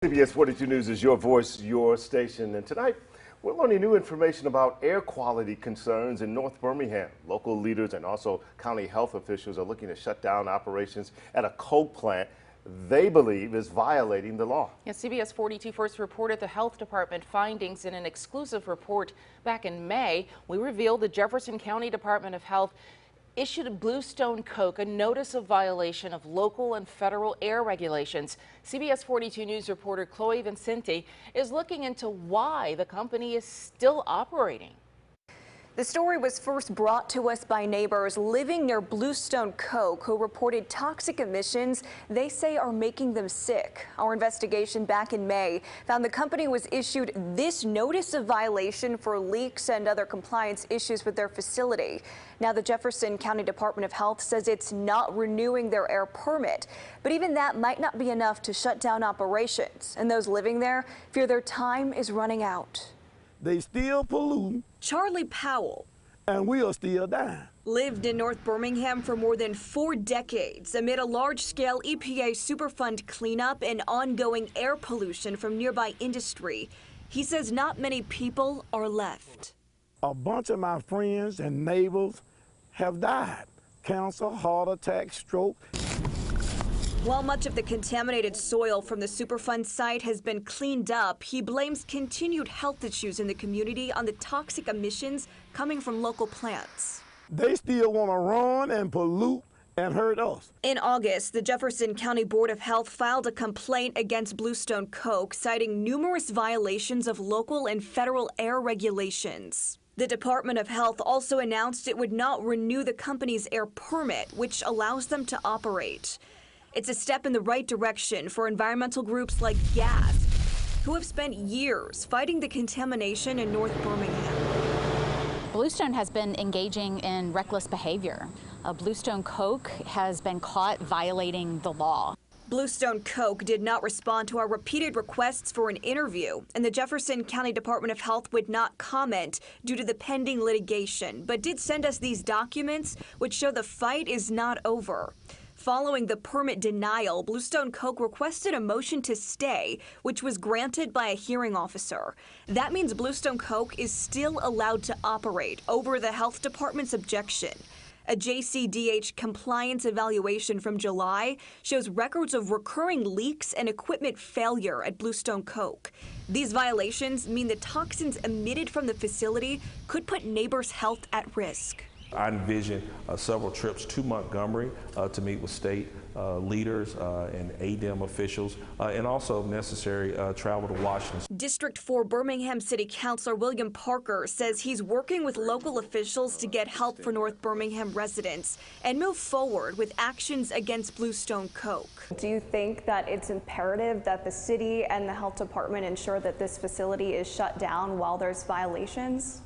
CBS 42 News is your voice, your station, and tonight we're learning new information about air quality concerns in North Birmingham. Local leaders and also county health officials are looking to shut down operations at a coke plant they believe is violating the law. Yeah, CBS 42 first reported the health department findings in an exclusive report back in May. We revealed the Jefferson County Department of Health issued Bluestone Coke a notice of violation of local and federal air regulations. CBS 42 News reporter Chloe Vincente is looking into why the company is still operating. The story was first brought to us by neighbors living near Bluestone Coke who reported toxic emissions they say are making them sick. Our investigation back in May found the company was issued this notice of violation for leaks and other compliance issues with their facility. Now the Jefferson County Department of Health says it's not renewing their air permit, but even that might not be enough to shut down operations, and those living there fear their time is running out. They still pollute. Charlie Powell, And we are still dying. Lived in North Birmingham for more than 4 decades amid a large-scale EPA Superfund cleanup and ongoing air pollution from nearby industry. He says not many people are left. A bunch of my friends and neighbors have died. Cancer, heart attack, stroke. While much of the contaminated soil from the Superfund site has been cleaned up, he blames continued health issues in the community on the toxic emissions coming from local plants. They still want to run and pollute and hurt us. In August, the Jefferson County Board of Health filed a complaint against Bluestone Coke, citing numerous violations of local and federal air regulations. The Department of Health also announced it would not renew the company's air permit, which allows them to operate. It's a step in the right direction for environmental groups like GAS, who have spent years fighting the contamination in North Birmingham. Bluestone has been engaging in reckless behavior. Bluestone Coke has been caught violating the law. Bluestone Coke did not respond to our repeated requests for an interview, and the Jefferson County Department of Health would not comment due to the pending litigation, but did send us these documents which show the fight is not over. Following the permit denial, Bluestone Coke requested a motion to stay, which was granted by a hearing officer. That means Bluestone Coke is still allowed to operate over the health department's objection. A JCDH compliance evaluation from July shows records of recurring leaks and equipment failure at Bluestone Coke. These violations mean the toxins emitted from the facility could put neighbors' health at risk. I envision several trips to Montgomery to meet with state leaders and ADEM officials, and also, if necessary, travel to Washington. District 4 Birmingham City Councilor William Parker says he's working with local officials to get help for North Birmingham residents and move forward with actions against Bluestone Coke. Do you think that it's imperative that the city and the health department ensure that this facility is shut down while there's violations?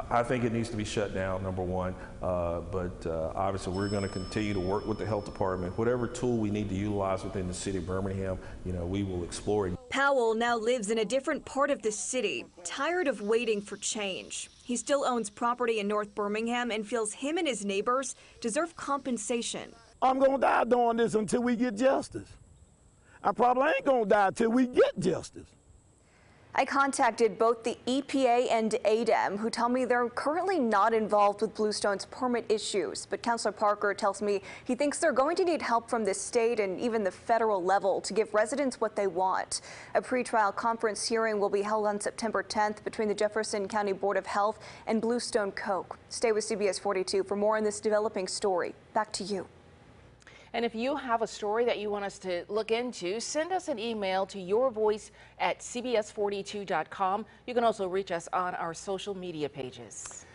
I think it needs to be shut down, number one, but obviously we're going to continue to work with the health department. Whatever tool we need to utilize within the city of Birmingham, we will explore it. Powell now lives in a different part of the city, tired of waiting for change. He still owns property in North Birmingham and feels him and his neighbors deserve compensation. I'm going to die doing this until we get justice. I probably ain't going to die until we get justice. I contacted both the EPA and ADEM, who tell me they're currently not involved with Bluestone's permit issues. But Councilor Parker tells me he thinks they're going to need help from the state and even the federal level to give residents what they want. A pretrial conference hearing will be held on September 10th between the Jefferson County Board of Health and Bluestone Coke. Stay with CBS 42 for more on this developing story. Back to you. And if you have a story that you want us to look into, send us an email to yourvoice@cbs42.com. You can also reach us on our social media pages.